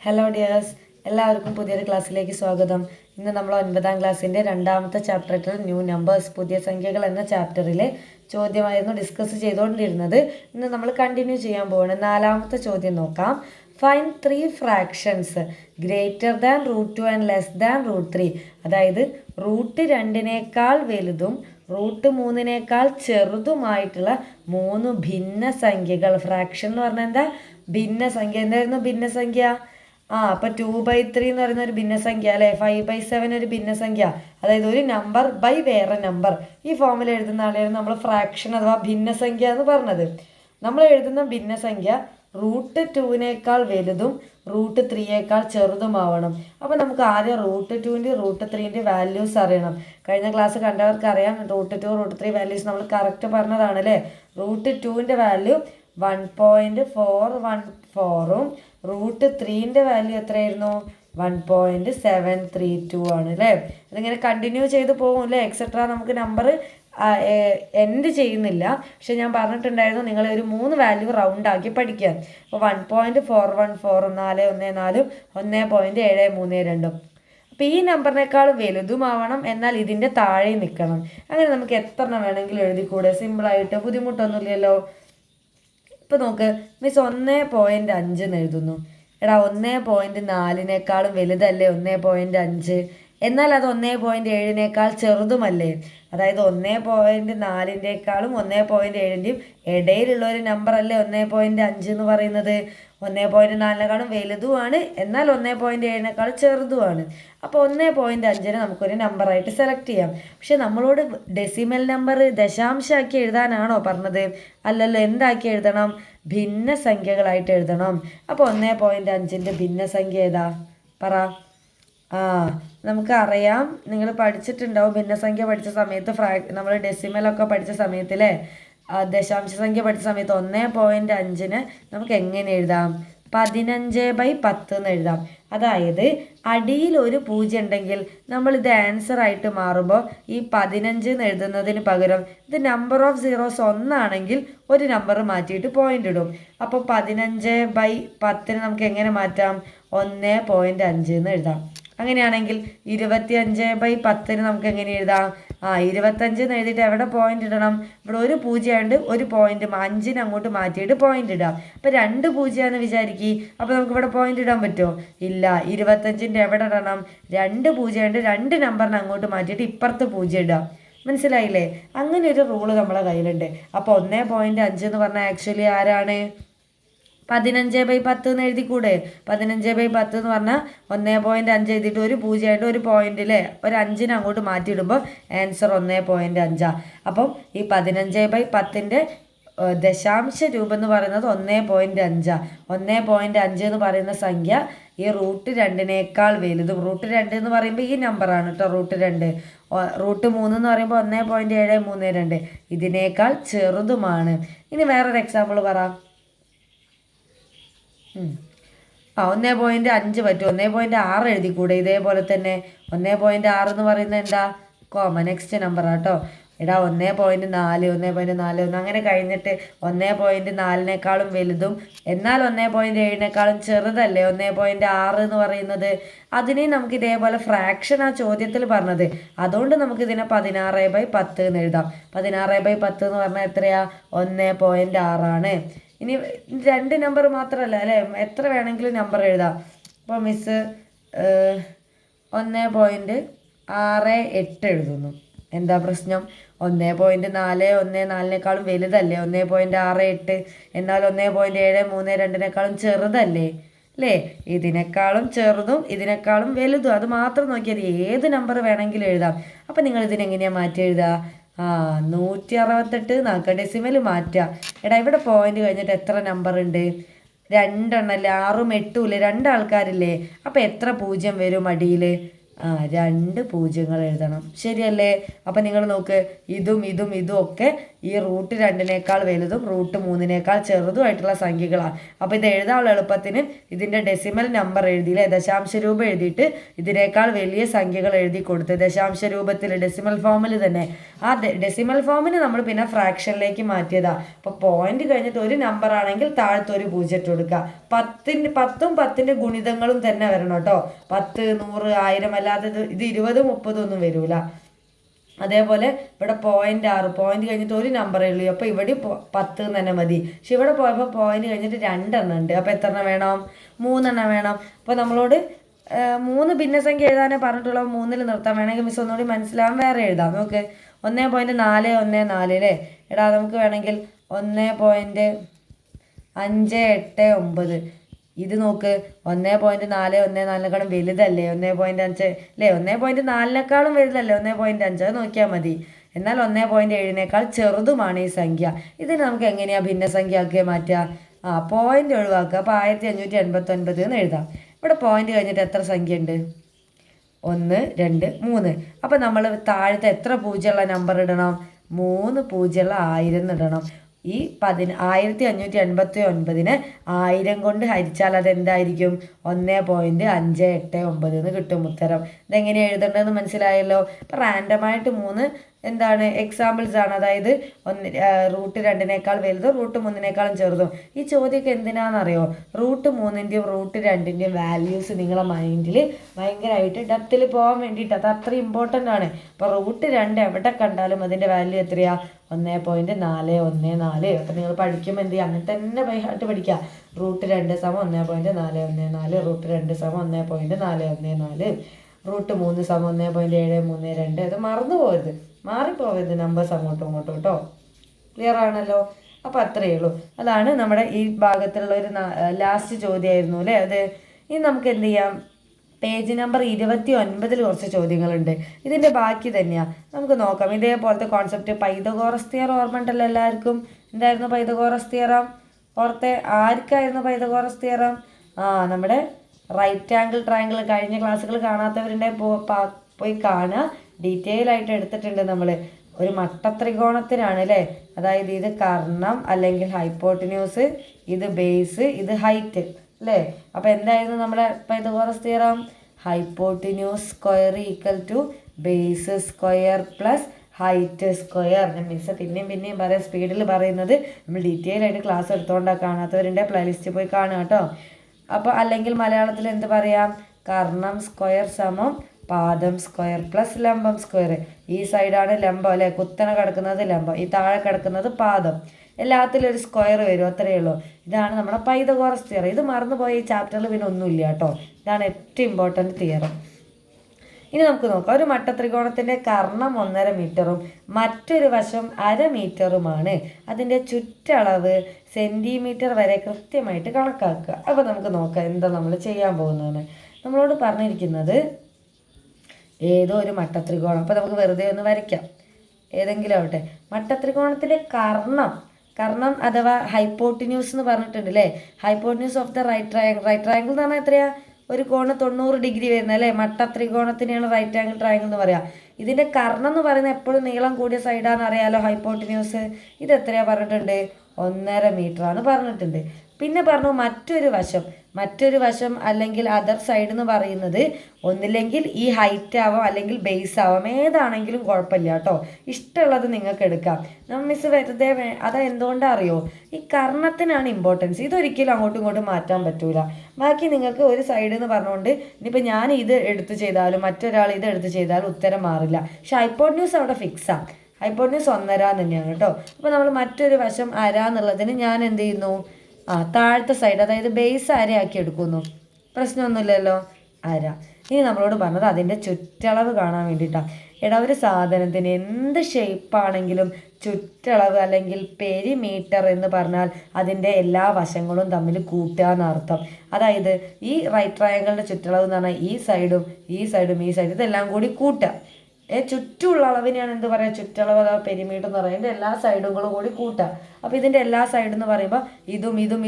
Hello dears, എല്ലാവർക്കും പുതിയൊരു ക്ലാസ്സിലേക്ക് സ്വാഗതം. ഇന്ന് നമ്മൾ 9ാം ക്ലാസ്സിൻ്റെ രണ്ടാമത്തെ ചാപ്റ്ററിൽ ന്യൂ നമ്പേഴ്സ് പുതിയ സംഖ്യകൾ എന്ന ചാപ്റ്ററിലെ ചോദ്യമായിരുന്നു ഡിസ്കസ് ചെയ്തുകൊണ്ടിരുന്നത്. ഇന്ന് നമ്മൾ കണ്ടിന്യൂ ചെയ്യാൻ പോവാണ്. 4ാമത്തെ ചോദ്യം നോക്കാം. Find 3 fractions greater than √2 and less than √3. അതായത് √2 വലുതും √3 ചെറുതുമായിട്ടുള്ള 3 ഭിന്ന സംഖ്യകൾ. ഫ്രാക്ഷൻ എന്ന് പറഞ്ഞാൽ എന്താ? ഭിന്നസംഖ്യ. എന്തായിരുന്നു ഭിന്നസംഖ്യ? അപ്പോൾ 2/3 എന്ന് പറയുന്ന ഒരു ഭിന്നസംഖ്യ അല്ലേ. 5/7 ഒരു ഭിന്നസംഖ്യ. അതായത് ഒരു നമ്പർ ബൈ വേറെ നമ്പർ. ഈ ഫോമിൽ എഴുതുന്ന ആളെയാണ് നമ്മൾ ഫ്രാക്ഷൻ അഥവാ ഭിന്നസംഖ്യ എന്ന് പറഞ്ഞത്. നമ്മൾ എഴുതുന്ന ഭിന്നസംഖ്യ √2 വലുതും √3 ചെറുതുമാവണം. അപ്പോൾ നമുക്ക് ആദ്യം √2 √3 വാല്യൂസ് അറിയണം. കഴിഞ്ഞ ക്ലാസ് കണ്ടവർക്ക് അറിയാം, √2 √3 വാല്യൂസ് നമ്മൾ കറക്റ്റ് പറഞ്ഞതാണ് അല്ലേ. √2 വാല്യൂ 1.414ഉം √3 വാല്യൂ എത്രയായിരുന്നു? 1.732 ആണ് അല്ലേ. അതിങ്ങനെ കണ്ടിന്യൂ ചെയ്ത് പോകും അല്ലേ. എക്സെട്ര നമുക്ക് നമ്പർ എൻഡ് ചെയ്യുന്നില്ല. പക്ഷെ ഞാൻ പറഞ്ഞിട്ടുണ്ടായിരുന്നു നിങ്ങൾ ഒരു 3 വാല്യൂ റൗണ്ട് ആക്കി പഠിക്കാൻ. അപ്പോൾ 1.414ഉം 414ഉം 1.732. അപ്പോൾ ഈ നമ്പറിനേക്കാൾ വലുതുമാവണം, എന്നാൽ ഇതിൻ്റെ താഴെ നിൽക്കണം. അങ്ങനെ നമുക്ക് എത്ര വേണമെങ്കിലും എഴുതിക്കൂടെ? സിമ്പിളായിട്ട്, ബുദ്ധിമുട്ടൊന്നുമില്ലല്ലോ. ഇപ്പോൾ നോക്ക്, മിസ് 1.5 എന്ന് എഴുതുന്നു. എടാ 1.4 വലുതല്ലേ 1.5? എന്നാൽ അത് 1.7 ചെറുതുമല്ലേ? അതായത് 1.4 1.7 ഇടയിലുള്ള ഒരു നമ്പർ അല്ലേ 1.5 എന്ന് പറയുന്നത്. 1.4 വലുതുമാണ്, എന്നാൽ 1.7 ചെറുതുമാണ്. അപ്പോൾ 1.5 നമുക്കൊരു നമ്പറായിട്ട് സെലക്ട് ചെയ്യാം. പക്ഷെ നമ്മളോട് ഡെസിമൽ നമ്പർ ദശാംശമാക്കി എഴുതാനാണോ പറഞ്ഞത്? അല്ലല്ലോ. എന്താക്കി എഴുതണം? ഭിന്നസംഖ്യകളായിട്ട് എഴുതണം. അപ്പോൾ 1.5 ഭിന്നസംഖ്യ ഏതാ? പറ. നമുക്കറിയാം, നിങ്ങൾ പഠിച്ചിട്ടുണ്ടാവും ഭിന്നസംഖ്യ പഠിച്ച സമയത്ത്. നമ്മൾ ഡെസിമലൊക്കെ പഠിച്ച സമയത്തില്ലേ, ദശാംശ സംഖ്യ പഠിച്ച സമയത്ത് 1.5 നമുക്ക് എങ്ങനെ എഴുതാം? 15/10 എന്ന് എഴുതാം. അതായത് അടിയിൽ ഒരു 0 ഉണ്ടെങ്കിൽ നമ്മളിത് ആൻസറായിട്ട് മാറുമ്പോൾ ഈ 15 എന്ന് എഴുതുന്നതിന് പകരം ഇത് നമ്പർ ഓഫ് സീറോസ് 1 ആണെങ്കിൽ ഒരു നമ്പർ മാറ്റിയിട്ട് പോയിന്റ് ഇടും. അപ്പോൾ 15/10 നമുക്ക് എങ്ങനെ മാറ്റാം? 1.5 എന്ന് എഴുതാം. അങ്ങനെയാണെങ്കിൽ 25/10 നമുക്ക് എങ്ങനെ എഴുതാം? 25 എന്ന് എഴുതിയിട്ട് എവിടെ പോയിന്റ് ഇടണം? ഇവിടെ ഒരു 0 ഉണ്ട്, ഒരു പോയിന്റ് 5 അങ്ങോട്ട് മാറ്റിയിട്ട് പോയിന്റ് ഇടാം. അപ്പോൾ 2 0 വിചാരിക്കുക. അപ്പോൾ നമുക്ക് ഇവിടെ പോയിന്റ് ഇടാൻ പറ്റുമോ? ഇല്ല. 25 എവിടെ ഇടണം? 2 0 ഉണ്ട്, 2 നമ്പറിന് അങ്ങോട്ട് മാറ്റിയിട്ട് ഇപ്പുറത്ത് 0 ഇടാം. മനസ്സിലായില്ലേ? അങ്ങനെ ഒരു റൂള് നമ്മളെ കയ്യിലുണ്ട്. അപ്പോൾ 1.5 എന്ന് പറഞ്ഞാൽ ആക്ച്വലി ആരാണ്? 15/10 എന്ന് എഴുതിക്കൂടെ? 15/10 എന്ന് പറഞ്ഞാൽ 1.5 എഴുതിയിട്ട് ഒരു 0 ആയിട്ട് ഒരു പോയിന്റ് അല്ലേ, ഒരു 5 അങ്ങോട്ട് മാറ്റിയിടുമ്പോൾ ആൻസർ 1.5. അപ്പം ഈ 15/10 ദശാംശ രൂപം എന്ന് പറയുന്നത് 1.5. 1.5 എന്ന് പറയുന്ന സംഖ്യ ഈ √2 വലുതും. √2 എന്ന് പറയുമ്പോൾ ഈ നമ്പറാണ് കേട്ടോ. √2 √3 എന്ന് പറയുമ്പോൾ 1.732 ഇതിനേക്കാൾ ചെറുതുമാണ്. ഇനി വേറൊരു എക്സാമ്പിൾ പറ. 1.5 പറ്റും. 1.6 എഴുതിക്കൂടെ? ഇതേപോലെ തന്നെ 1.6 എന്ന് പറയുന്നത് എന്താ? കോമൺ നെക്സ്റ്റ് നമ്പർ ആട്ടോ. എടാ 1.4 1.41 അങ്ങനെ കഴിഞ്ഞിട്ട് 1.4 വലുതും എന്നാൽ 1.7 ചെറുതല്ലേ 1.6 എന്ന് പറയുന്നത്. അതിനെ നമുക്ക് ഇതേപോലെ ഫ്രാക്ഷൻ ആ ചോദ്യത്തിൽ പറഞ്ഞത്. അതുകൊണ്ട് നമുക്ക് ഇതിനെ 16/10 എന്ന് എഴുതാം. 16/10 എന്ന് പറഞ്ഞാൽ എത്രയാ? 1.6 ആണ്. ഇനി 2 നമ്പർ മാത്രമല്ല അല്ലേ, എത്ര വേണമെങ്കിലും നമ്പർ എഴുതാം. അപ്പോൾ മിസ് 1.68 എഴുതുന്നു. എന്താ പ്രശ്നം? 1.4 വലുതല്ലേ 1.68? എന്നാൽ 1.732 ചെറുതല്ലേ അല്ലേ? ഇതിനേക്കാളും ചെറുതും ഇതിനേക്കാളും വലുതും. അത് മാത്രം നോക്കിയാൽ ഏത് നമ്പർ വേണമെങ്കിലും എഴുതാം. അപ്പം നിങ്ങൾ ഇതിനെങ്ങനെയാണ് മാറ്റി എഴുതുക? 168 നാൽക്കുക, ഡെസിമൽ മാറ്റുക. എടാ ഇവിടെ പോയിന്റ് കഴിഞ്ഞിട്ട് എത്ര നമ്പർ ഉണ്ട്? 2 എണ്ണല്ലേ, 6ഉം 8ഉം ഇല്ലേ, 2 ആൾക്കാരില്ലേ. അപ്പോൾ എത്ര 0 വരും അടിയിൽ? രണ്ട് പൂജ്യങ്ങൾ എഴുതണം. ശരിയല്ലേ? അപ്പം നിങ്ങൾ നോക്ക്, ഇതും ഇതും ഇതും ഒക്കെ ഈ റൂട്ട് 2 വലുതും റൂട്ട് 3 ചെറുതുമായിട്ടുള്ള സംഖ്യകളാണ്. അപ്പോൾ ഇത് എഴുതാനുള്ള എളുപ്പത്തിന് ഇതിൻ്റെ ഡെസിമൽ നമ്പർ എഴുതിയില്ലേ, ദശാംശ രൂപം എഴുതിയിട്ട് ഇതിനേക്കാൾ വലിയ സംഖ്യകൾ എഴുതി കൊടുത്ത് ദശാംശ രൂപത്തിൽ ഡെസിമൽ ഫോമിൽ തന്നെ. ആ ഡെസിമൽ ഫോമിന് നമ്മൾ പിന്നെ ഫ്രാക്ഷനിലേക്ക് മാറ്റിയതാണ്. അപ്പോൾ പോയിന്റ് കഴിഞ്ഞിട്ട് ഒരു നമ്പർ ആണെങ്കിൽ താഴത്ത് ഒരു 0 ഇട്ട് കൊടുക്കുക. 10ഉം 10ൻ്റെ ഗുണിതങ്ങളും തന്നെ വരണം കേട്ടോ. 10, 100, 1000 അല്ലാതെ ഇത് 20, 30 ഒന്നും വരൂല. അതേപോലെ ഇവിടെ 0.6 പോയിന്റ് കഴിഞ്ഞിട്ട് ഒരു നമ്പറേ ഉള്ളൂ. അപ്പോൾ ഇവിടെ 10 തന്നെ മതി. പക്ഷെ ഇവിടെ പോയപ്പോൾ പോയിന്റ് കഴിഞ്ഞിട്ട് 2 എണ്ണം ഉണ്ട്. അപ്പോൾ എത്ര എണ്ണം വേണം? 3 എണ്ണം വേണം. അപ്പോൾ നമ്മളോട് 3 ഭിന്നസംഖ്യ എഴുതാനേ പറഞ്ഞിട്ടുള്ള 3ൽ നിർത്താൻ. വേണമെങ്കിൽ മിസ് ഒന്നുകൂടി മനസ്സിലാവാൻ വേറെ എഴുതാം. നമുക്ക് 1.414 അല്ലേ. എടാ നമുക്ക് വേണമെങ്കിൽ 1.589. ഇത് നോക്ക്, 1.414 വലുതല്ലേ 1.5 അല്ലേ? 1.4 വലുതല്ലേ 1.5? അത് നോക്കിയാൽ മതി. എന്നാൽ 1.7 ചെറുതുമാണ് ഈ സംഖ്യ. ഇതിന് നമുക്ക് എങ്ങനെയാണ് ഭിന്നസംഖ്യ ആക്കി മാറ്റുക? പോയിന്റ് ഒഴിവാക്കുക. അപ്പോൾ 1589 എന്ന് എഴുതാം. ഇവിടെ പോയിന്റ് കഴിഞ്ഞിട്ട് എത്ര സംഖ്യ ഉണ്ട്? 1, 2, 3. അപ്പം നമ്മൾ താഴത്തെ എത്ര പൂജ്യമുള്ള നമ്പർ ഇടണം? 3 പൂജ്യമുള്ള 1000 ഇടണം. ഈ 1589 1000 കൊണ്ട് ഹരിച്ചാൽ അതെന്തായിരിക്കും? 1.589 എന്ന് കിട്ടും ഉത്തരം. ഇതെങ്ങനെയാണ് എഴുതേണ്ടതെന്ന് മനസ്സിലായല്ലോ. അപ്പം റാൻഡമായിട്ട് 3 എന്താണ് എക്സാമ്പിൾസ് ആണ്. അതായത് റൂട്ട് 2 വലുതും റൂട്ട് 3 ചെറുതും. ഈ ചോദ്യമൊക്കെ എന്തിനാണെന്നറിയോ? റൂട്ട് 3ൻ്റെയും റൂട്ട് 2ൻ്റെയും വാല്യൂസ് നിങ്ങളെ മൈൻഡിൽ ഭയങ്കരമായിട്ട് ഡെപ്തിൽ പോകാൻ വേണ്ടിയിട്ട് അത് അത്ര ഇമ്പോർട്ടൻ്റ് ആണ്. അപ്പോൾ റൂട്ട് 2 എവിടെ കണ്ടാലും അതിൻ്റെ വാല്യൂ എത്രയാ? 1.414. അപ്പം നിങ്ങൾ പഠിക്കുമ്പോൾ എന്ത് ചെയ്യുക? അങ്ങനെ തന്നെ ബൈഹാർട്ട് പഠിക്കുക. റൂട്ട് 2 = 1.414. റൂട്ട് 2 = 1.414. റൂട്ട് 3 = 1.732. അത് മറന്നു പോകരുത്, മാറിപ്പോകരുത് നമ്പേഴ്സ് അങ്ങോട്ടും ഇങ്ങോട്ടും കേട്ടോ. ക്ലിയർ ആണല്ലോ? അപ്പോൾ അത്രയേ ഉള്ളൂ. അതാണ് നമ്മുടെ ഈ ഭാഗത്തുള്ള ഒരു ലാസ്റ്റ് ചോദ്യമായിരുന്നു അല്ലേ അത്. ഇനി നമുക്ക് എന്ത് ചെയ്യാം? പേജ് നമ്പർ 29 കുറച്ച് ചോദ്യങ്ങളുണ്ട്. ഇതിൻ്റെ ബാക്കി തന്നെയാണ്, നമുക്ക് നോക്കാം. ഇതേപോലത്തെ കോൺസെപ്റ്റ് പൈതഗോറസ് തിയറം ഓർമ്മ ഉണ്ടല്ലോ എല്ലാവർക്കും? എന്തായിരുന്നു പൈതഗോറസ് തിയറം? ഓർത്തെ ആർക്കായിരുന്നു പൈതഗോറസ് തിയറം? നമ്മുടെ റൈറ്റ് ആംഗിൾ ട്രയാങ്കിൾ. കഴിഞ്ഞ ക്ലാസ്സുകൾ കാണാത്തവരുണ്ടെ പോയി കാണുക. ഡീറ്റെയിൽ ആയിട്ട് എടുത്തിട്ടുണ്ട് നമ്മൾ. ഒരു മട്ടത്രികോണത്തിനാണ് അല്ലേ. അതായത് ഇത് കർണം അല്ലെങ്കിൽ ഹൈപ്പോട്ടിന്യൂസ്, ഇത് ബേസ്, ഇത് ഹൈറ്റ് അല്ലേ. അപ്പോൾ എന്തായിരുന്നു നമ്മുടെ Pythagoras theorem? Hypotenuse square = base square plus height square. Miss പിന്നെയും പറയാം, സ്പീഡിൽ പറയുന്നത്. നമ്മൾ ഡീറ്റെയിൽ ആയിട്ട് ക്ലാസ് എടുത്തുകൊണ്ടാണ്. കാണാത്തവരുടെ പ്ലേലിസ്റ്റ് പോയി കാണുക കേട്ടോ. അപ്പോൾ അല്ലെങ്കിൽ മലയാളത്തിൽ എന്ത് പറയാം? കർണം സ്ക്വയർ = പാദം സ്ക്വയർ പ്ലസ് ലംബം സ്ക്വയർ. ഈ സൈഡാണ് ലംബം അല്ലേ, കുത്തനെ കിടക്കുന്നത് ലംബം, ഈ താഴെ കിടക്കുന്നത് പാദം. എല്ലാത്തിലും ഒരു സ്ക്വയർ വരും, അത്രയേ ഉള്ളൂ. ഇതാണ് നമ്മുടെ പൈതഗോറസ് തിയറം. ഇത് മറന്നുപോയ ഈ ചാപ്റ്ററിൽ പിന്നെ ഒന്നുമില്ല കേട്ടോ. ഇതാണ് ഏറ്റവും ഇമ്പോർട്ടൻറ്റ് തിയറം. ഇനി നമുക്ക് നോക്കാം. ഒരു മട്ടത്രികോണത്തിൻ്റെ കർണം 1.5 മീറ്ററും മറ്റൊരു വശം 1/2 മീറ്ററുമാണ്. അതിൻ്റെ ചുറ്റളവ് സെൻറ്റിമീറ്റർ വരെ കൃത്യമായിട്ട് കണക്കാക്കുക. അപ്പോൾ നമുക്ക് നോക്കാം എന്താ നമ്മൾ ചെയ്യാൻ പോകുന്നതെന്ന്. നമ്മളോട് പറഞ്ഞിരിക്കുന്നത് ഏതോ ഒരു മട്ടത്രികോണം. അപ്പോൾ നമുക്ക് വെറുതെ ഒന്ന് വരയ്ക്കാം, ഏതെങ്കിലും ആവട്ടെ. മട്ടത്രികോണത്തിൻ്റെ കർണം അഥവാ ഹൈപ്പോട്ടിന്യൂസ് എന്ന് പറഞ്ഞിട്ടുണ്ട് അല്ലേ. Hypotenuse of the right triangle. Right triangle എന്ന് പറഞ്ഞാൽ എത്രയാ? ഒരു കോണ് 90 ഡിഗ്രി വരുന്നത് അല്ലേ. മട്ടത്രികോണത്തിനെയാണ് റൈറ്റ് ആംഗിൾ ട്രയാങ്കിൾ എന്ന് പറയാം. ഇതിൻ്റെ കർണം എന്ന് പറയുന്നത് എപ്പോഴും നീളം കൂടിയ സൈഡാണെന്ന് അറിയാലോ, ഹൈപ്പോട്ടിന്യൂസ്. ഇത് എത്രയാ പറഞ്ഞിട്ടുണ്ട്? 1.5 മീറ്ററാണ് പറഞ്ഞിട്ടുണ്ട്. പിന്നെ പറഞ്ഞു മറ്റൊരു വശം അല്ലെങ്കിൽ അതർ സൈഡ് എന്ന് പറയുന്നത് ഒന്നില്ലെങ്കിൽ ഈ ഹൈറ്റ് ആവാം അല്ലെങ്കിൽ ബേസ് ആവാം, ഏതാണെങ്കിലും കുഴപ്പമില്ല കേട്ടോ. ഇഷ്ടമുള്ളത് നിങ്ങൾക്ക് എടുക്കാം. മിസ് വെറുതെ അത് എന്തുകൊണ്ടാണ് അറിയോ? ഈ കർണത്തിനാണ് ഇമ്പോർട്ടൻസ്. ഇതൊരിക്കലും അങ്ങോട്ടും ഇങ്ങോട്ടും മാറ്റാൻ പറ്റൂല. ബാക്കി നിങ്ങൾക്ക് ഒരു സൈഡ് എന്ന് പറഞ്ഞുകൊണ്ട് ഇനിയിപ്പോൾ ഞാൻ ഇത് എടുത്ത് ചെയ്താലും മറ്റൊരാൾ ഇത് എടുത്ത് ചെയ്താലും ഉത്തരം മാറില്ല. പക്ഷെ ഹൈപ്പോട്ടിന്യൂസ് അവിടെ ഫിക്സാണ്. ഹൈപ്പോട്ടിന്യൂസ് 1.5 തന്നെയാണ് കേട്ടോ. അപ്പോൾ നമ്മൾ മറ്റൊരു വശം 1/2 എന്നുള്ളതിന് ഞാൻ എന്ത് ചെയ്യുന്നു? താഴത്തെ സൈഡ് അതായത് ബേസ് 1/2 ആക്കി എടുക്കുന്നു. പ്രശ്നമൊന്നുമില്ലല്ലോ, 1/2. ഇനി നമ്മളോട് പറഞ്ഞത് അതിൻ്റെ ചുറ്റളവ് കാണാൻ വേണ്ടിയിട്ടാണ്. ഒരു സാധനത്തിന് എന്ത് ഷേപ്പാണെങ്കിലും ചുറ്റളവ് അല്ലെങ്കിൽ പെരിമീറ്റർ എന്ന് പറഞ്ഞാൽ അതിൻ്റെ എല്ലാ വശങ്ങളും തമ്മിൽ കൂട്ടുക എന്നർത്ഥം. അതായത് ഈ റൈറ്റ് ട്രയാങ്കിളിൻ്റെ ചുറ്റളവ് എന്ന് പറഞ്ഞാൽ ഈ സൈഡും ഇതെല്ലാം കൂടി കൂട്ടുക. ചുറ്റുമുള്ള അളവിനെയാണ് എന്ത് പറയുക, ചുറ്റളവ് അഥവാ പെരിമീറ്റർ എന്ന് പറയുന്നത്. ഇതിൻ്റെ എല്ലാ സൈഡുകളും കൂടി കൂട്ടുക. അപ്പോൾ ഇതിൻ്റെ എല്ലാ സൈഡ് എന്ന് പറയുമ്പോൾ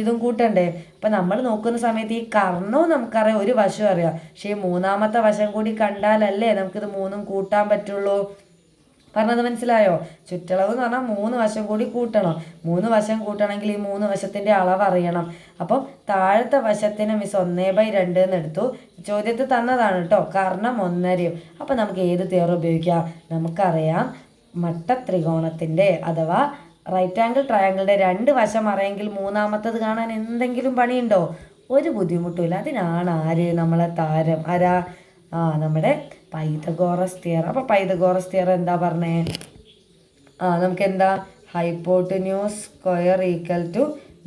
ഇതും കൂട്ടണ്ടേ. അപ്പം നമ്മൾ നോക്കുന്ന സമയത്ത് ഈ കർണവും നമുക്കറിയാം, ഒരു വശം അറിയാം. പക്ഷേ ഈ മൂന്നാമത്തെ വശം കൂടി കണ്ടാലല്ലേ നമുക്കിത് മൂന്നും കൂട്ടാൻ പറ്റുള്ളൂ. പറഞ്ഞത് മനസ്സിലായോ? ചുറ്റളവ് എന്ന് പറഞ്ഞാൽ 3 വശം കൂടി കൂട്ടണം. 3 വശം കൂട്ടണമെങ്കിൽ ഈ 3 വശത്തിൻ്റെ അളവ് അറിയണം. അപ്പം താഴത്തെ വശത്തിന് മിസ് 1/2 എന്ന് എടുത്തു. ചോദ്യത്തിൽ തന്നതാണ് കേട്ടോ, കാരണം 1.5. അപ്പം നമുക്ക് ഏത് തിയറി ഉപയോഗിക്കാം? നമുക്കറിയാം മട്ടത്രികോണത്തിൻ്റെ അഥവാ റൈറ്റ് ആംഗിൾ ട്രയാങ്കിളിൻ്റെ 2 വശം അറിയെങ്കിൽ മൂന്നാമത്തത് കാണാൻ എന്തെങ്കിലും പണിയുണ്ടോ? ഒരു ബുദ്ധിമുട്ടുമില്ല. അതിനാണ് ആര് നമ്മളെ താരം? ആരാ? നമ്മുടെ പൈതഗോറസ് തിയറം. അപ്പോൾ പൈതഗോറസ് തിയറം എന്താ പറഞ്ഞേ? നമുക്ക് എന്താ, hypotenuse square equal to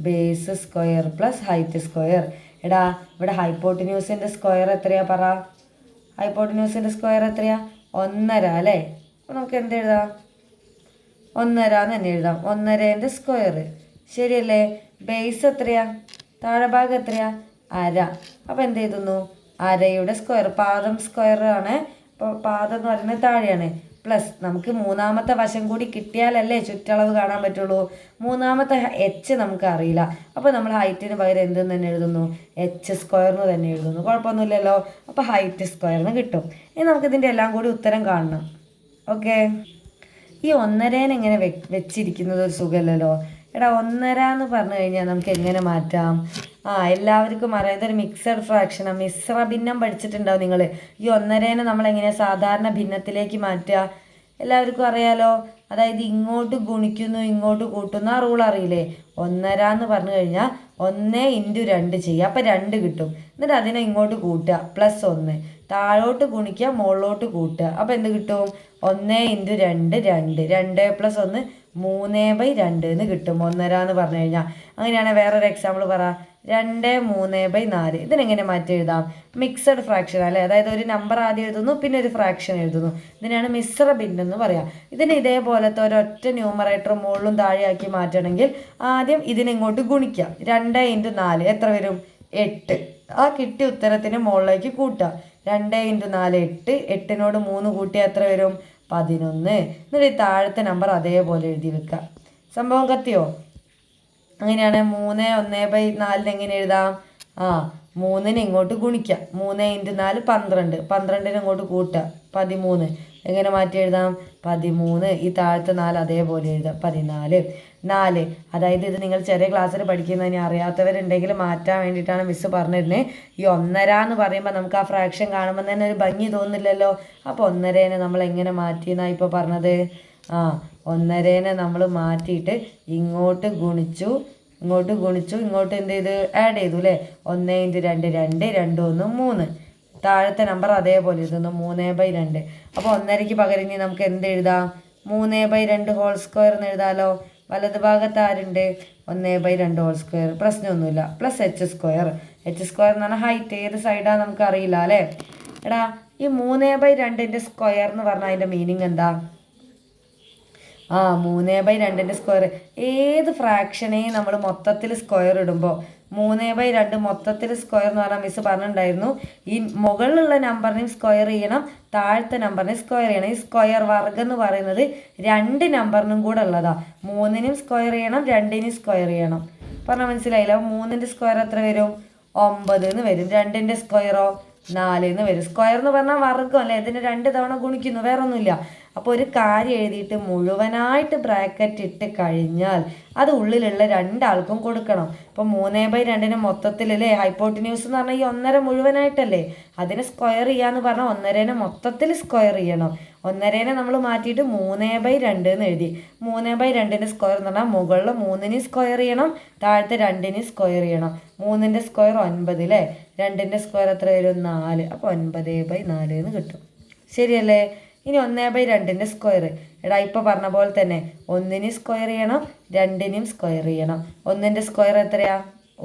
base square plus height square. എടാ ഇവിടെ ഹൈപ്പോട്ടന്യൂസിൻ്റെ സ്ക്വയർ എത്രയാ പറ? ഹൈപ്പോട്ടന്യൂസിൻ്റെ സ്ക്വയർ എത്രയാ? 1.5 അല്ലേ? അപ്പോൾ നമുക്ക് എന്ത് എഴുതാം? 1.5 എന്ന് തന്നെ എഴുതാം. 1.5ൻ്റെ സ്ക്വയർ ശരിയല്ലേ? ബേസ് എത്രയാ? താഴെ ഭാഗം എത്രയാ? 1/2. അപ്പോൾ എന്ത് എഴുതുന്നു? 1/2യുടെ സ്ക്വയർ. പാദം സ്ക്വയർ ആണ്. അപ്പോൾ പാദം എന്ന് പറയുന്നത് താഴെയാണ്. പ്ലസ് നമുക്ക് മൂന്നാമത്തെ വശം കൂടി കിട്ടിയാലല്ലേ ചുറ്റളവ് കാണാൻ പറ്റുള്ളൂ. മൂന്നാമത്തെ നമുക്ക് അറിയില്ല. അപ്പോൾ നമ്മൾ ഹൈറ്റിന് പകരം എന്തെന്ന് തന്നെ എഴുതുന്നു? h² എന്ന് തന്നെ എഴുതുന്നു. കുഴപ്പമൊന്നുമില്ലല്ലോ. അപ്പോൾ ഹൈറ്റ് സ്ക്വയറിന് കിട്ടും. ഇനി നമുക്കിതിൻ്റെ എല്ലാം കൂടി ഉത്തരം കാണണം. ഓക്കെ, ഈ 1.5 എങ്ങനെ വെച്ചിരിക്കുന്നത് ഒരു സുഖമല്ലല്ലോ. എടാ 1.5 എന്ന് പറഞ്ഞു കഴിഞ്ഞാൽ നമുക്ക് എങ്ങനെ മാറ്റാം? എല്ലാവർക്കും അറിയാം, ഇതൊരു മിക്സഡ് ഫ്രാക്ഷനാണ്. മിശ്ര ഭിന്നം പഠിച്ചിട്ടുണ്ടാവും നിങ്ങൾ. ഈ 1.5 നമ്മളെങ്ങനെയാണ് സാധാരണ ഭിന്നത്തിലേക്ക് മാറ്റുക? എല്ലാവർക്കും അറിയാലോ. അതായത് ഇങ്ങോട്ട് ഗുണിക്കുന്നു ഇങ്ങോട്ട് കൂട്ടുന്നു, ആ റൂൾ അറിയില്ലേ? 1.5 എന്ന് പറഞ്ഞു കഴിഞ്ഞാൽ 1 × 2 ചെയ്യുക. അപ്പോൾ 2 കിട്ടും. എന്നിട്ട് അതിനെ ഇങ്ങോട്ട് കൂട്ടുക, +1. താഴോട്ട് ഗുണിക്കുക, മുകളിലോട്ട് കൂട്ടുക. അപ്പോൾ എന്ത് കിട്ടും? 1 × 2 2. 2 + 1 3/2 എന്ന് കിട്ടും 1.5 എന്ന് പറഞ്ഞു കഴിഞ്ഞാൽ. അങ്ങനെയാണെങ്കിൽ വേറൊരു എക്സാമ്പിൾ പറ. 2 3/4. ഇതിനെങ്ങനെ മാറ്റി എഴുതാം? മിക്സഡ് ഫ്രാക്ഷൻ അല്ലേ? അതായത് ഒരു നമ്പർ ആദ്യം എഴുതുന്നു, പിന്നെ ഒരു ഫ്രാക്ഷൻ എഴുതുന്നു. ഇതിനാണ് മിശ്ര ഭിന്നം എന്ന് പറയാം. ഇതിന് ഇതേപോലത്തെ ഒരൊറ്റ ന്യൂമറേറ്റർ മുകളിലും താഴെയാക്കി മാറ്റണമെങ്കിൽ ആദ്യം ഇതിനെങ്ങോട്ട് ഗുണിക്കാം. 2 × 4 എത്ര വരും? 8. ആ കിട്ടിയ ഉത്തരത്തിന് മുകളിലേക്ക് കൂട്ടുക. 2 × 4 8. 8നോട് 3 കൂട്ടിയാൽ എത്ര വരും? 11. എന്നിട്ട് ഈ താഴത്തെ നമ്പർ അതേപോലെ എഴുതി വെക്കുക. സംഭവം കത്തിയോ? അങ്ങനെയാണ് 3 1/4 എങ്ങനെ എഴുതാം? 3നെ ഇങ്ങോട്ട് ഗുണിക്കാം. 3 × 4 12. 12നെ ഇങ്ങോട്ട് കൂട്ടുക, 13. എങ്ങനെ മാറ്റി എഴുതാം? 13. ഈ താഴത്തെ 4 അതേപോലെ എഴുതാം, 14. 4. അതായത് ഇത് നിങ്ങൾ ചെറിയ ക്ലാസ്സിൽ പഠിക്കുന്നതിന് അറിയാത്തവരുണ്ടെങ്കിൽ മാറ്റാൻ വേണ്ടിയിട്ടാണ് മിസ്സ് പറഞ്ഞിരുന്നത്. ഈ 1.5 എന്ന് പറയുമ്പോൾ നമുക്ക് ആ ഫ്രാക്ഷൻ കാണുമ്പോൾ തന്നെ ഒരു ഭംഗി തോന്നില്ലല്ലോ. അപ്പോൾ 1.5നെ നമ്മൾ എങ്ങനെ മാറ്റിയെന്നാണ് ഇപ്പോൾ പറഞ്ഞത്? 1.5നെ നമ്മൾ മാറ്റിയിട്ട് ഇങ്ങോട്ട് ഗുണിച്ചു, ഇങ്ങോട്ട് എന്ത് ചെയ്ത് ആഡ് ചെയ്തു അല്ലേ? 1 × 2 2, 2 1 3. താഴത്തെ നമ്പർ അതേപോലെ എഴുതുന്നു, 3/2. അപ്പോൾ 1.5ക്ക് പകരം ഇനി നമുക്ക് എന്ത് എഴുതാം? 3/2 ഹോൾ സ്ക്വയർ എന്ന് എഴുതാമല്ലോ. വലത് ഭാഗത്ത് ആരുണ്ട്? 1/2 ഹോൾ സ്ക്വയർ. പ്രശ്നമൊന്നുമില്ല. Plus h². h² എന്ന് പറഞ്ഞാൽ ഹൈറ്റ്. ഏത് സൈഡാണ് നമുക്ക് അറിയില്ല അല്ലേ? എടാ ഈ 3/2ൻ്റെ സ്ക്വയർ എന്ന് പറഞ്ഞാൽ അതിൻ്റെ മീനിങ് എന്താ? 3/2ൻ്റെ സ്ക്വയർ. ഏത് ഫ്രാക്ഷനെയും നമ്മൾ മൊത്തത്തിൽ സ്ക്വയർ ഇടുമ്പോൾ 3/2 മൊത്തത്തിൽ സ്ക്വയർ എന്ന് പറഞ്ഞാൽ മിസ് പറഞ്ഞിട്ടുണ്ടായിരുന്നു. ഈ മുകളിലുള്ള നമ്പറിനെയും സ്ക്വയർ ചെയ്യണം, താഴത്തെ നമ്പറിനെ സ്ക്വയർ ചെയ്യണം. ഈ സ്ക്വയർ വർഗ്ഗം എന്ന് പറയുന്നത് 2 നമ്പറിനും കൂടെ ഉള്ളതാണ്. 3നും സ്ക്വയർ ചെയ്യണം, 2നും സ്ക്വയർ ചെയ്യണം. പറഞ്ഞാൽ മനസ്സിലായില്ല? 3ൻ്റെ സ്ക്വയർ എത്ര വരും? 9 എന്ന് വരും. 2ൻ്റെ സ്ക്വയറോ? 4 എന്ന് വരും. സ്ക്വയർ എന്ന് പറഞ്ഞാൽ വർഗ്ഗം അല്ലേ? ഇതിന് 2 തവണ ഗുണിക്കുന്നു, വേറെ ഒന്നുമില്ല. അപ്പോൾ ഒരു കാര്യം എഴുതിയിട്ട് മുഴുവനായിട്ട് ബ്രാക്കറ്റ് ഇട്ട് കഴിഞ്ഞാൽ അത് ഉള്ളിലുള്ള 2 ആൾക്കും കൊടുക്കണം. ഇപ്പോൾ 3/2 മൊത്തത്തിലല്ലേ ഹൈപ്പോട്ടിന്യൂസ് എന്ന് പറഞ്ഞാൽ ഈ 1.5 മുഴുവനായിട്ടല്ലേ? അതിനെ സ്ക്വയർ ചെയ്യാന്ന് പറഞ്ഞാൽ 1.5നെ മൊത്തത്തിൽ സ്ക്വയർ ചെയ്യണം. 1.5നെ നമ്മൾ മാറ്റിയിട്ട് 3/2 എന്ന് എഴുതി. 3/2ൻ്റെ സ്ക്വയർ എന്ന് പറഞ്ഞാൽ മുകളിൽ 3ന് സ്ക്വയർ ചെയ്യണം, താഴത്തെ 2ന് സ്ക്വയർ ചെയ്യണം. 3ൻ്റെ സ്ക്വയർ 9 അല്ലേ? 2ൻ്റെ സ്ക്വയർ എത്ര വരും? 4. അപ്പോൾ 9/4 എന്ന് കിട്ടും. ശരിയല്ലേ? ഇനി 1/2ൻ്റെ സ്ക്വയർ. എടാ ഇപ്പോൾ പറഞ്ഞ പോലെ തന്നെ 1ന് സ്ക്വയർ ചെയ്യണം, 2നും സ്ക്വയർ ചെയ്യണം. 1ൻ്റെ സ്ക്വയർ എത്രയാ?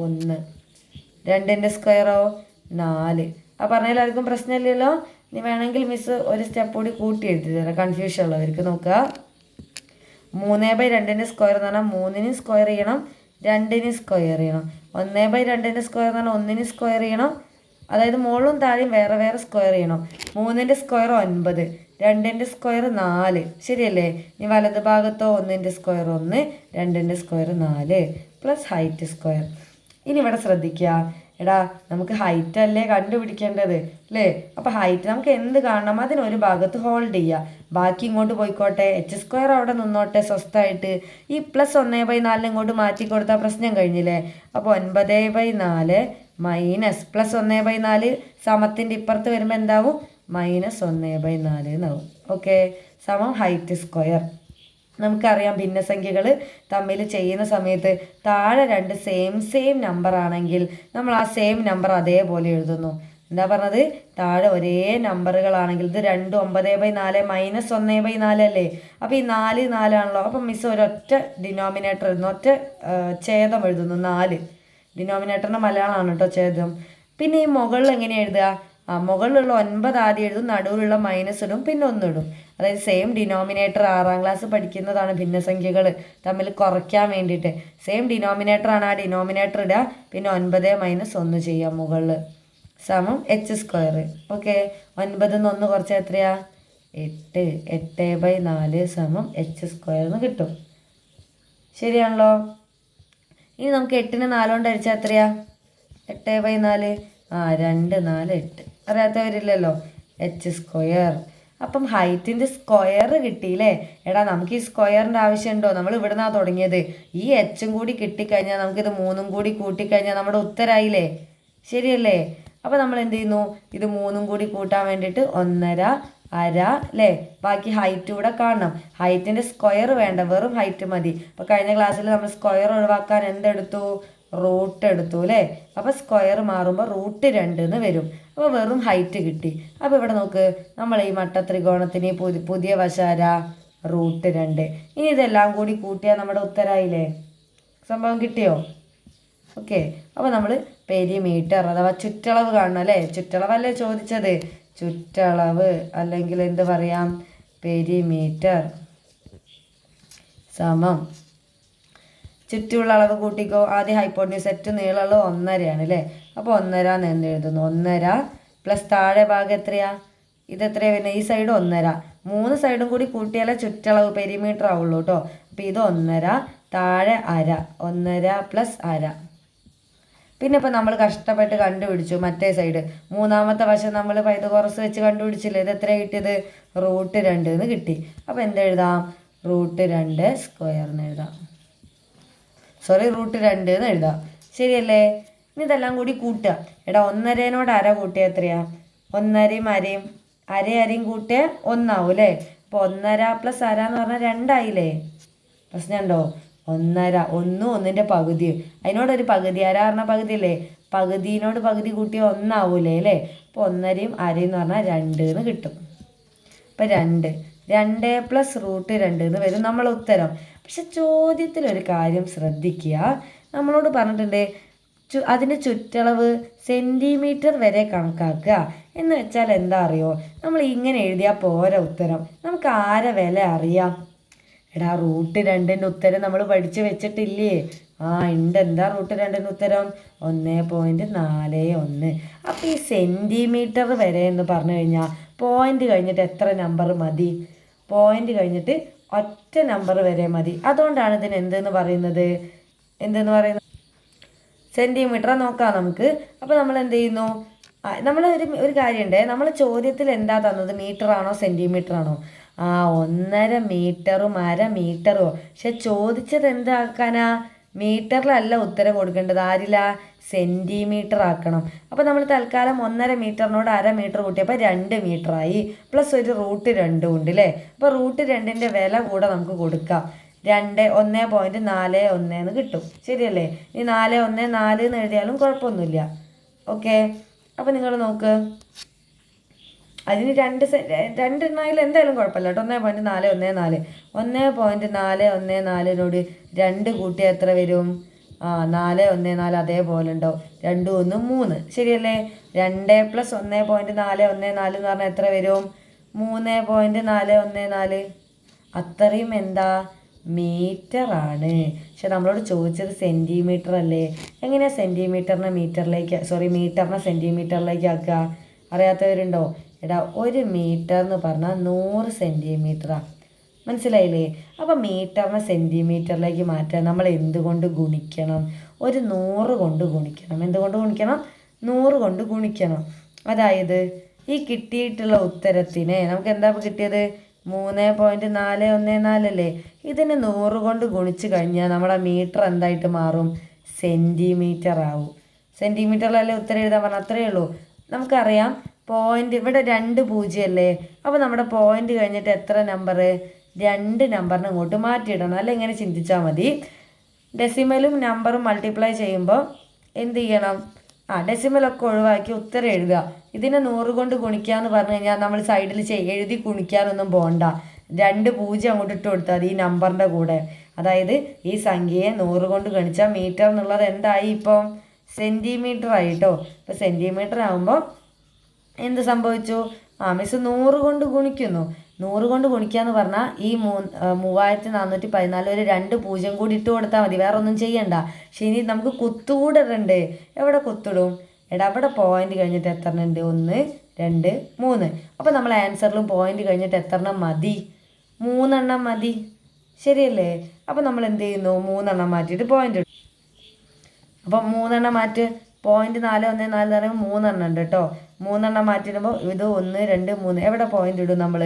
1. 2ൻ്റെ സ്ക്വയറോ? 4. ആ പറഞ്ഞാൽ ആർക്കും പ്രശ്നമില്ലല്ലോ. ഇനി വേണമെങ്കിൽ മിസ് ഒരു സ്റ്റെപ്പ് കൂടി കൂട്ടി എഴുതി തരാം, കൺഫ്യൂഷൻ ഉള്ളവർക്ക്. നോക്കുക, 3/2ൻ്റെ സ്ക്വയർ എന്ന് പറഞ്ഞാൽ 3നും സ്ക്വയർ ചെയ്യണം, 2നും സ്ക്വയർ ചെയ്യണം. 1/2ൻ്റെ സ്ക്വയർ എന്ന് പറഞ്ഞാൽ 1ന് സ്ക്വയർ ചെയ്യണം, അതായത് മുകളിലും താഴെയും വേറെ വേറെ സ്ക്വയർ ചെയ്യണം. 3ൻ്റെ സ്ക്വയർ 9, 2ൻ്റെ സ്ക്വയർ 4 ശരിയല്ലേ. ഇനി വലത് ഭാഗത്തോ 1ൻ്റെ സ്ക്വയർ 1, 2ൻ്റെ സ്ക്വയർ 4 പ്ലസ് ഹൈറ്റ് സ്ക്വയർ. ഇനി ഇവിടെ ശ്രദ്ധിക്കുക, എടാ നമുക്ക് ഹൈറ്റ് അല്ലേ കണ്ടുപിടിക്കേണ്ടത് അല്ലേ. അപ്പോൾ ഹൈറ്റ് നമുക്ക് എന്ത് കാണണം, അതിനൊരു ഭാഗത്ത് ഹോൾഡ് ചെയ്യുക, ബാക്കി ഇങ്ങോട്ട് പോയിക്കോട്ടെ, h² അവിടെ നിന്നോട്ടെ സ്വസ്ഥമായിട്ട്. ഈ പ്ലസ് 1/4 ഇങ്ങോട്ട് മാറ്റി കൊടുത്താൽ പ്രശ്നം കഴിഞ്ഞില്ലേ. അപ്പോൾ 9/4 മൈനസ് പ്ലസ് 1/4 സമത്തിൻ്റെ ഇപ്പുറത്ത് വരുമ്പോൾ എന്താവും, -1/4 എന്നാവും. ഓക്കെ, സമം ഹൈറ്റ് സ്ക്വയർ. നമുക്കറിയാം ഭിന്നസംഖ്യകൾ തമ്മിൽ ചെയ്യുന്ന സമയത്ത് താഴെ രണ്ട് സെയിം നമ്പർ ആണെങ്കിൽ നമ്മൾ ആ സെയിം നമ്പർ അതേപോലെ എഴുതുന്നു. എന്താ പറഞ്ഞത്, താഴെ ഒരേ നമ്പറുകളാണെങ്കിൽ ഇത് 2 9/4 -1/4 അല്ലേ. അപ്പോൾ ഈ 4 4 അപ്പം മിസ് ഒരൊറ്റ ഡിനോമിനേറ്റർ എഴുതുന്നു, ഒറ്റ ഛേദം എഴുതുന്നു. 4 ഡിനോമിനേറ്ററിൻ്റെ മലയാളമാണ് കേട്ടോ ഛേദം. പിന്നെ ഈ മുകളിൽ എങ്ങനെ എഴുതുക, മുകളിലുള്ള 9 ആദ്യം എഴുതും, നടുവിലുള്ള മൈനസ് ഇടും, പിന്നെ 1 ഇടും. അതായത് സെയിം ഡിനോമിനേറ്റർ 6ാം ക്ലാസ് പഠിക്കുന്നതാണ് ഭിന്നസംഖ്യകൾ തമ്മിൽ കുറയ്ക്കാൻ വേണ്ടിയിട്ട്. സെയിം ഡിനോമിനേറ്റർ ആണ്, ആ ഡിനോമിനേറ്റർ ഇടുക, പിന്നെ 9 - 1 ചെയ്യാം മുകളിൽ, സമം h². ഓക്കെ, 9 ന്ന് 1 കുറച്ച് എത്രയാ, 8. 8/4 സമം h² എന്ന് കിട്ടും. ശരിയാണല്ലോ. ഇനി നമുക്ക് 8നെ 4 കൊണ്ട് ഹരിച്ചാൽ എത്രയാ, 8/4 2 4 8. അറിയാത്തവരില്ലല്ലോ, h². അപ്പം ഹൈറ്റിൻ്റെ സ്ക്വയർ കിട്ടിയില്ലേ. എടാ നമുക്ക് ഈ സ്ക്വയറിൻ്റെ ആവശ്യമുണ്ടോ, നമ്മൾ ഇവിടെ നിന്നാണ് തുടങ്ങിയത്. ഈ എച്ചും കൂടി കിട്ടിക്കഴിഞ്ഞാൽ നമുക്കിത് 3ഉം കൂടി കൂട്ടിക്കഴിഞ്ഞാൽ നമ്മുടെ ഉത്തരമായില്ലേ, ശരിയല്ലേ. അപ്പോൾ നമ്മൾ എന്ത് ചെയ്യുന്നു, ഇത് 3ഉം കൂടി കൂട്ടാൻ വേണ്ടിയിട്ട് 1.5 1/2 അല്ലേ. ബാക്കി ഹൈറ്റ് കൂടെ കാണണം. ഹൈറ്റിൻ്റെ സ്ക്വയർ വേണ്ട, വെറും ഹൈറ്റ് മതി. അപ്പോൾ കഴിഞ്ഞ ക്ലാസ്സിൽ നമ്മൾ സ്ക്വയർ ഒഴിവാക്കാൻ എന്തെടുത്തു, റൂട്ട് എടുത്തു അല്ലേ. അപ്പോൾ സ്ക്വയർ മാറുമ്പോൾ √2 എന്ന് വരും. അപ്പോൾ വെറും ഹൈറ്റ് കിട്ടി. അപ്പോൾ ഇവിടെ നോക്ക്, നമ്മൾ ഈ മട്ടത്രികോണത്തിന് പുതിയ വശാര √2. ഇനി ഇതെല്ലാം കൂടി കൂട്ടിയാൽ നമ്മുടെ ഉത്തരമായില്ലേ, സംഭവം കിട്ടിയോ. ഓക്കെ, അപ്പോൾ നമ്മൾ പെരിമീറ്റർ അഥവാ ചുറ്റളവ് കാണണം അല്ലേ. ചുറ്റളവല്ലേ ചോദിച്ചത്, ചുറ്റളവ് അല്ലെങ്കിൽ എന്ത് പറയാം, പെരിമീറ്റർ സമം ചുറ്റുമുള്ള അളവ് കൂട്ടിക്കോ. ആദ്യം ഹൈപ്പോട്ടന്യൂസ് സെറ്റ് നീളമുള്ള 1.5 അല്ലേ. അപ്പോൾ 1.5 എന്ന് എഴുതുന്നു. 1.5 പ്ലസ് താഴെ ഭാഗം എത്രയാ, ഇതെത്രയാണ് വരുന്നത്, ഈ സൈഡ് 1.5. 3 സൈഡും കൂടി കൂട്ടിയാലേ ചുറ്റളവ് പെരിമീറ്റർ ആവുള്ളൂ കേട്ടോ. അപ്പോൾ ഇത് 1.5 താഴെ 1/2, 1.5 പ്ലസ് 1/2. പിന്നെ ഇപ്പോൾ നമ്മൾ കഷ്ടപ്പെട്ട് കണ്ടുപിടിച്ചു മറ്റേ സൈഡ്, മൂന്നാമത്തെ വശം നമ്മൾ പൈതഗോറസ് വെച്ച് കണ്ടുപിടിച്ചില്ലേ. ഇത് എത്ര കിട്ടിയത്, √2 എന്ന് കിട്ടി. അപ്പോൾ എന്തെഴുതാം, √2² എന്ന് എഴുതാം, √2 എന്ന് എഴുതാം, ശരിയല്ലേ. ഇനി ഇതെല്ലാം കൂടി കൂട്ടുക. എടാ 1.5നോട് 1/2 കൂട്ടിയാൽ എത്രയാ, 1.5യും 1/2യും 1/2 കൂട്ടിയാൽ 1 ആവും അല്ലേ. അപ്പോൾ 1.5 പ്ലസ് 1/2 എന്ന് പറഞ്ഞാൽ 2 ആയില്ലേ. പ്രശ്നമുണ്ടോ, 1.5 1 1ൻ്റെ പകുതി, അതിനോടൊരു പകുതി, 1/2 പറഞ്ഞാൽ പകുതി അല്ലേ, പകുതിനോട് പകുതി കൂട്ടിയാൽ 1 ആവൂലേ അല്ലേ. അപ്പോൾ 1.5യും 1/2യും എന്ന് പറഞ്ഞാൽ 2 എന്ന് കിട്ടും. അപ്പോൾ 2 പ്ലസ് √2 എന്ന് വരും നമ്മളെ ഉത്തരം. പക്ഷെ ചോദ്യത്തിലൊരു കാര്യം ശ്രദ്ധിക്കുക, നമ്മളോട് പറഞ്ഞിട്ടുണ്ട് അതിന് ചുറ്റളവ് സെൻറ്റിമീറ്റർ വരെ കണക്കാക്കുക. എന്ന് വെച്ചാൽ എന്താ അറിയോ, നമ്മൾ ഇങ്ങനെ എഴുതിയാൽ പോരാ ഉത്തരം, നമുക്ക് ആരെ വില അറിയാം. എടാ √2ൻ്റെ ഉത്തരം നമ്മൾ പഠിച്ച് വെച്ചിട്ടില്ലേ, ഉണ്ട്. എന്താ √2ൻ്റെ ഉത്തരം, 1.41. അപ്പോൾ ഈ സെൻറ്റിമീറ്റർ വരെ എന്ന് പറഞ്ഞു കഴിഞ്ഞാൽ പോയിൻ്റ് കഴിഞ്ഞിട്ട് എത്ര നമ്പർ മതി, പോയിൻ്റ് കഴിഞ്ഞിട്ട് ഒറ്റ നമ്പർ വരെ മതി. അതുകൊണ്ടാണ് ഇതിന് എന്തെന്ന് പറയുന്നത്, സെൻറ്റിമീറ്റർ നോക്കാം നമുക്ക്. അപ്പോൾ നമ്മൾ എന്ത് ചെയ്യുന്നു, നമ്മൾ ഒരു കാര്യമുണ്ട്, നമ്മൾ ചോദ്യത്തിൽ എന്താ തന്നത്, മീറ്റർ ആണോ സെൻറ്റിമീറ്റർ ആണോ, 1.5 മീറ്ററും 1/2 മീറ്ററോ. പക്ഷെ ചോദിച്ചത് എന്താക്കാനാ, മീറ്ററിലല്ല ഉത്തരം കൊടുക്കേണ്ടത്, ആരില്ല, സെൻറ്റിമീറ്റർ ആക്കണം. അപ്പോൾ നമ്മൾ തൽക്കാലം 1.5 മീറ്ററിനോട് 1/2 മീറ്റർ കൂട്ടിയപ്പോൾ 2 മീറ്ററായി, പ്ലസ് ഒരു √2 ഉണ്ട് അല്ലേ. അപ്പോൾ √2ൻ്റെ വില കൂടെ നമുക്ക് കൊടുക്കാം, 1.41 എന്ന് കിട്ടും, ശരിയല്ലേ. ഈ 414 എന്ന് എഴുതിയാലും കുഴപ്പമൊന്നുമില്ല. ഓക്കെ, അപ്പോൾ നിങ്ങൾ നോക്ക്, അതിന് 2 എണ്ണായാലും എന്തായാലും കുഴപ്പമില്ല കേട്ടോ. 1.414 1.414നോട് 2 കൂട്ടിയാൽ എത്ര വരും, 414 അതേപോലെ ഉണ്ടോ, 2 1 3, ശരിയല്ലേ. 2 പ്ലസ് 1.414 എന്ന് പറഞ്ഞാൽ എത്ര വരും, 3.414. അത്രയും എന്താ, മീറ്റർ ആണ്. പക്ഷെ നമ്മളോട് ചോദിച്ചത് സെൻറ്റിമീറ്റർ അല്ലേ. എങ്ങനെയാണ് സെൻറ്റിമീറ്ററിനെ മീറ്ററിലേക്ക്, മീറ്ററിനെ സെൻറ്റിമീറ്ററിലേക്ക് ആക്കുക, അറിയാത്തവരുണ്ടോ. എടാ 1 മീറ്റർ എന്ന് പറഞ്ഞാൽ 100 സെൻറ്റിമീറ്ററാണ്. മനസ്സിലായില്ലേ? അപ്പോൾ മീറ്ററിനെ സെൻറ്റിമീറ്ററിലേക്ക് മാറ്റാൻ നമ്മൾ എന്തുകൊണ്ട് ഗുണിക്കണം? ഒരു 100 കൊണ്ട് ഗുണിക്കണം. എന്തുകൊണ്ട് ഗുണിക്കണം? 100 കൊണ്ട് ഗുണിക്കണം. അതായത് ഈ കിട്ടിയിട്ടുള്ള ഉത്തരത്തിന് നമുക്ക് എന്താ കിട്ടിയത്? 3.414 അല്ലേ? ഇതിന് 100 കൊണ്ട് ഗുണിച്ച് കഴിഞ്ഞാൽ നമ്മുടെ മീറ്റർ എന്തായിട്ട് മാറും? സെൻറ്റിമീറ്റർ ആവും. സെൻറ്റിമീറ്ററിലല്ലേ ഉത്തരം എഴുതാൻ പറഞ്ഞാൽ അത്രയേ ഉള്ളൂ. നമുക്കറിയാം പോയിൻ്റ് ഇവിടെ 2 0 അല്ലേ? അപ്പോൾ നമ്മുടെ പോയിൻ്റ് കഴിഞ്ഞിട്ട് എത്ര നമ്പർ? 2 നമ്പറിന് അങ്ങോട്ട് മാറ്റിയിടണം. അല്ല ഇങ്ങനെ ചിന്തിച്ചാൽ മതി. ഡെസിമലും നമ്പറും മൾട്ടിപ്ലൈ ചെയ്യുമ്പോൾ എന്ത് ചെയ്യണം? ഡെസിമലൊക്കെ ഒഴിവാക്കി ഉത്തരം എഴുതുക. ഇതിനെ 100 കൊണ്ട് ഗുണിക്കാന്ന് പറഞ്ഞു കഴിഞ്ഞാൽ നമ്മൾ സൈഡിൽ എഴുതി ഗുണിക്കാനൊന്നും പോകണ്ട. 2 0 അങ്ങോട്ട് ഇട്ട് കൊടുത്താൽ മതി ഈ നമ്പറിൻ്റെ കൂടെ. അതായത് ഈ സംഖ്യയെ 100 കൊണ്ട് ഗണിച്ചാൽ മീറ്റർ എന്നുള്ളത് എന്തായി? ഇപ്പം സെൻറ്റിമീറ്റർ ആയിട്ടോ. ഇപ്പോൾ സെൻറ്റിമീറ്റർ ആകുമ്പോൾ എന്ത് സംഭവിച്ചു? മിസ് 100 കൊണ്ട് ഗുണിക്കുന്നു. 100 കൊണ്ട് ഗുണിക്കാന്ന് പറഞ്ഞാൽ ഈ 3414 ഒരു 2 0 കൂടി ഇട്ട് കൊടുത്താൽ മതി, വേറെ ഒന്നും ചെയ്യണ്ട. പക്ഷെ ഇനി നമുക്ക് കുത്തുകൂടെ ഇടണ്ടേ? എവിടെ കുത്തിടും? എടാ അവിടെ പോയിൻ്റ് കഴിഞ്ഞിട്ട് എത്ര ഉണ്ട്? 1 2 3. അപ്പോൾ നമ്മൾ ആൻസറിലും പോയിൻ്റ് കഴിഞ്ഞിട്ട് എത്ര എണ്ണം മതി? 3 എണ്ണം മതി. ശരിയല്ലേ? അപ്പോൾ നമ്മൾ എന്ത് ചെയ്യുന്നു? 3 എണ്ണം മാറ്റിയിട്ട് പോയിൻ്റ് ഇടും. അപ്പം 3 എണ്ണം മാറ്റ്. പോയിൻ്റ് 414 എന്ന് പറയുമ്പോൾ 3 എണ്ണം ഉണ്ട് കേട്ടോ. 3 എണ്ണം മാറ്റിയിടുമ്പോൾ ഇത് 1 2 3. എവിടെ പോയിൻ്റ് ഇടും നമ്മൾ?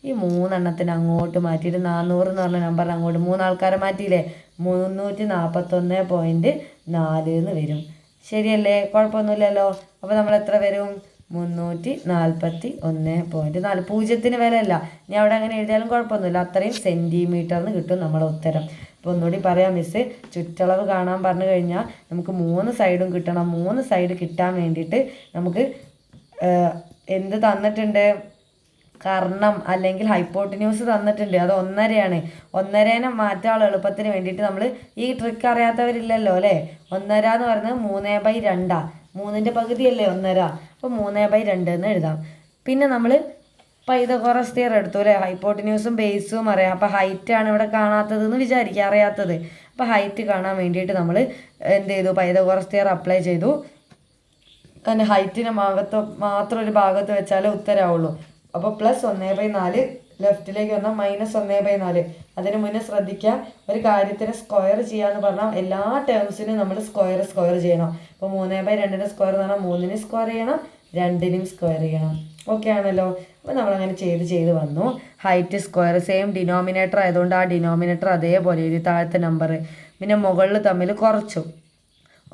ഈ 3 എണ്ണത്തിന് അങ്ങോട്ട് മാറ്റിയിട്ട് 400 എന്ന് പറഞ്ഞ നമ്പറിന് അങ്ങോട്ട് 3 ആൾക്കാരെ മാറ്റിയില്ലേ? 341.4 എന്ന് വരും. ശരിയല്ലേ? കുഴപ്പമൊന്നുമില്ലല്ലോ. അപ്പോൾ നമ്മൾ എത്ര വരും? 341.4. 0ന് വില അല്ല. ഞാൻ അവിടെ അങ്ങനെ എഴുതിയാലും കുഴപ്പമൊന്നുമില്ല. അത്രയും സെൻറ്റിമീറ്ററിന് കിട്ടും നമ്മുടെ ഉത്തരം. അപ്പോൾ ഒന്നുകൂടി പറയാം മിസ്, ചുറ്റളവ് കാണാൻ പറഞ്ഞു കഴിഞ്ഞാൽ നമുക്ക് 3 സൈഡും കിട്ടണം. 3 സൈഡ് കിട്ടാൻ വേണ്ടിയിട്ട് നമുക്ക് എന്ത് തന്നിട്ടുണ്ട്? കർണം അല്ലെങ്കിൽ ഹൈപ്പോട്ടിന്യൂസ് തന്നിട്ടുണ്ട്. അത് 1.5 1.5 മാറ്റാനുള്ള എളുപ്പത്തിന് വേണ്ടിയിട്ട് നമ്മൾ ഈ ട്രിക്ക് അറിയാത്തവരില്ലല്ലോ അല്ലേ? 1.5 എന്ന് പറയുന്നത് 3/2. 3ൻ്റെ പകുതിയല്ലേ 1.5? അപ്പോൾ 3/2 എന്ന് എഴുതാം. പിന്നെ നമ്മൾ പൈതഗോറസ് തിയറം എടുത്തു അല്ലേ? ഹൈപ്പോട്ടിന്യൂസും ബേസും അറിയാം. അപ്പോൾ ഹൈറ്റാണ് ഇവിടെ കാണാത്തതെന്ന് വിചാരിക്കുക, അറിയാത്തത്. അപ്പോൾ ഹൈറ്റ് കാണാൻ വേണ്ടിയിട്ട് നമ്മൾ എന്ത് ചെയ്തു? പൈതഗോറസ് തിയറം അപ്ലൈ ചെയ്തു. അതിന് ഹൈറ്റിന് മാത്രം ഒരു ഭാഗത്ത് വെച്ചാലേ ഉത്തരമാവുള്ളൂ. അപ്പോൾ +1/4 ലെഫ്റ്റിലേക്ക് വന്നാൽ -1/4. അതിന് മുന്നേ ശ്രദ്ധിക്കുക, ഒരു കാര്യത്തിന് സ്ക്വയർ ചെയ്യാന്ന് പറഞ്ഞാൽ എല്ലാ ടേംസിനും നമ്മൾ സ്ക്വയർ ചെയ്യണം. അപ്പോൾ 3/2 സ്ക്വയർ എന്ന് പറഞ്ഞാൽ 3ന് സ്ക്വയർ ചെയ്യണം, 2നും സ്ക്വയർ ചെയ്യണം. ഓക്കെ ആണല്ലോ? അപ്പോൾ നമ്മളങ്ങനെ ചെയ്ത് വന്നു. ഹൈറ്റ് സ്ക്വയർ സെയിം ഡിനോമിനേറ്റർ ആയതുകൊണ്ട് ആ ഡിനോമിനേറ്റർ അതേപോലെ എഴുതി. താഴത്തെ നമ്പർ പിന്നെ മുകളിൽ തമ്മിൽ കുറച്ചു.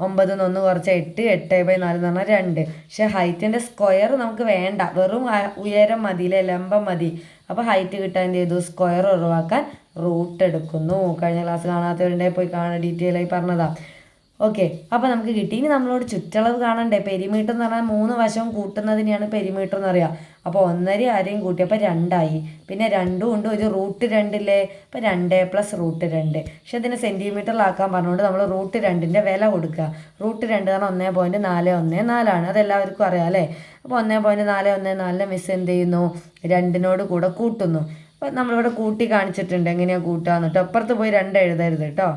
9 1 കുറച്ച് 8 8/4 എന്ന് പറഞ്ഞാൽ 2. പക്ഷേ ഹൈറ്റിൻ്റെ സ്ക്വയർ നമുക്ക് വേണ്ട, വെറും ഉയരം മതിയില്ലേ? ലംബം മതി. അപ്പോൾ ഹൈറ്റ് കിട്ടാൻ എന്ത് ചെയ്തു? സ്ക്വയർ ഒഴിവാക്കാൻ റൂട്ട് എടുക്കുന്നു. കഴിഞ്ഞ ക്ലാസ് കാണാത്തവരുടെ പോയി ഡീറ്റെയിൽ ആയി പറഞ്ഞതാ. ഓക്കെ, അപ്പോൾ നമുക്ക് കിട്ടി. ഇനി നമ്മളോട് ചുറ്റളവ് കാണണ്ടേ? പെരിമീറ്റർ എന്ന് പറഞ്ഞാൽ 3 വശവും കൂട്ടുന്നതിനെയാണ് പെരിമീറ്റർ എന്ന് പറയുക. അപ്പോൾ 1.5 ആരെയും കൂട്ടി, അപ്പോൾ 2 ആയി. പിന്നെ 2 ഉണ്ട്, ഒരു √2 ഇല്ലേ? അപ്പോൾ 2 + √2. പക്ഷെ ഇതിനെ സെൻറ്റിമീറ്ററിലാക്കാൻ പറഞ്ഞുകൊണ്ട് നമ്മൾ √2ൻ്റെ വില കൊടുക്കുക. √2 എന്ന് പറഞ്ഞാൽ 1.414 ആണ്. അതെല്ലാവർക്കും അറിയാം അല്ലേ? അപ്പോൾ 1.414 മിസ് എന്ത് ചെയ്യുന്നു? 2നോട് കൂടെ കൂട്ടുന്നു. അപ്പോൾ നമ്മളിവിടെ കൂട്ടി കാണിച്ചിട്ടുണ്ട് എങ്ങനെയാണ് കൂട്ടുക എന്നിട്ട്. അപ്പുറത്ത് പോയി 2 എഴുതരുത് കേട്ടോ.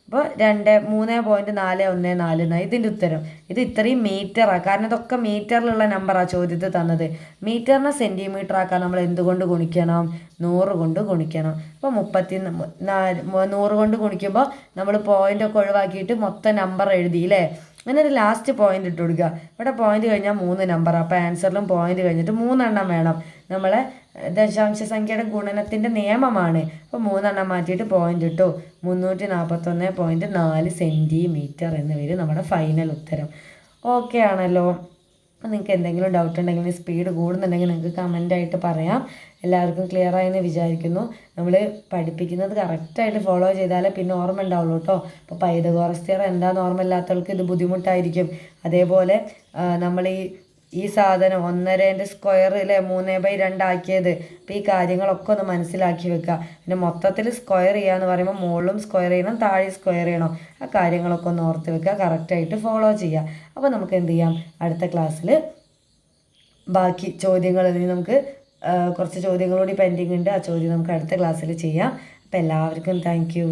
അപ്പോൾ 3.414 എന്നാണ് ഇതിൻ്റെ ഉത്തരം. ഇത് ഇത്രയും മീറ്ററാണ്, കാരണം ഇതൊക്കെ മീറ്ററിലുള്ള നമ്പറാണ് ചോദ്യത്തിൽ തന്നത്. മീറ്ററിനെ സെൻറ്റിമീറ്റർ ആക്കാൻ നമ്മൾ എന്തുകൊണ്ട് ഗുണിക്കണം? 100 കൊണ്ട് ഗുണിക്കണം. അപ്പോൾ 100 കൊണ്ട് ഗുണിക്കുമ്പോൾ നമ്മൾ പോയിൻ്റൊക്കെ ഒഴിവാക്കിയിട്ട് മൊത്തം നമ്പർ എഴുതി അല്ലേ? അങ്ങനെ ഒരു ലാസ്റ്റ് പോയിൻ്റ് ഇട്ട് കൊടുക്കുക. ഇവിടെ പോയിൻ്റ് കഴിഞ്ഞാൽ 3 നമ്പറാണ്. അപ്പോൾ ആൻസറിലും പോയിൻ്റ് കഴിഞ്ഞിട്ട് 3 എണ്ണം വേണം. നമ്മളെ ദശാംശ സംഖ്യയുടെ ഗുണനത്തിൻ്റെ നിയമമാണ്. അപ്പോൾ 3 എണ്ണം മാറ്റിയിട്ട് പോയിൻ്റ് ഇട്ടു. 341.4 സെൻറ്റിമീറ്റർ എന്ന് വരും നമ്മുടെ ഫൈനൽ ഉത്തരം. ഓക്കെ ആണല്ലോ? അപ്പോൾ നിങ്ങൾക്ക് എന്തെങ്കിലും ഡൗട്ട് ഉണ്ടെങ്കിൽ, സ്പീഡ് കൂടുന്നുണ്ടെങ്കിൽ നിങ്ങൾക്ക് കമൻ്റായിട്ട് പറയാം. എല്ലാവർക്കും ക്ലിയർ ആയെന്ന് വിചാരിക്കുന്നു. നമ്മൾ പഠിപ്പിക്കുന്നത് കറക്റ്റായിട്ട് ഫോളോ ചെയ്താലേ പിന്നെ ഓർമ്മ ഉണ്ടാവുള്ളൂ കേട്ടോ. അപ്പോൾ പൈതഗോറസ് തിയറം എന്താണെന്ന് ഓർമ്മ ഇല്ലാത്തവർക്ക് ഇത് ബുദ്ധിമുട്ടായിരിക്കും. അതേപോലെ നമ്മൾ ഈ സാധനം 1.5ൻ്റെ സ്ക്വയർ അല്ലേ 3/2 ആക്കിയത്. അപ്പോൾ ഈ കാര്യങ്ങളൊക്കെ ഒന്ന് മനസ്സിലാക്കി വെക്കുക. പിന്നെ മൊത്തത്തിൽ സ്ക്വയർ ചെയ്യാന്ന് പറയുമ്പോൾ മുകളിലും സ്ക്വയർ ചെയ്യണം, താഴെ സ്ക്വയർ ചെയ്യണം. ആ കാര്യങ്ങളൊക്കെ ഒന്ന് ഓർത്ത് വെക്കുക, കറക്റ്റായിട്ട് ഫോളോ ചെയ്യുക. അപ്പോൾ നമുക്ക് എന്ത് ചെയ്യാം? അടുത്ത ക്ലാസ്സിൽ ബാക്കി ചോദ്യങ്ങൾ നമുക്ക് കുറച്ച് ചോദ്യങ്ങളൂടി പെൻഡിങ് ഉണ്ട്. ആ ചോദ്യം നമുക്ക് അടുത്ത ക്ലാസ്സിൽ ചെയ്യാം. അപ്പോൾ എല്ലാവർക്കും താങ്ക് യു.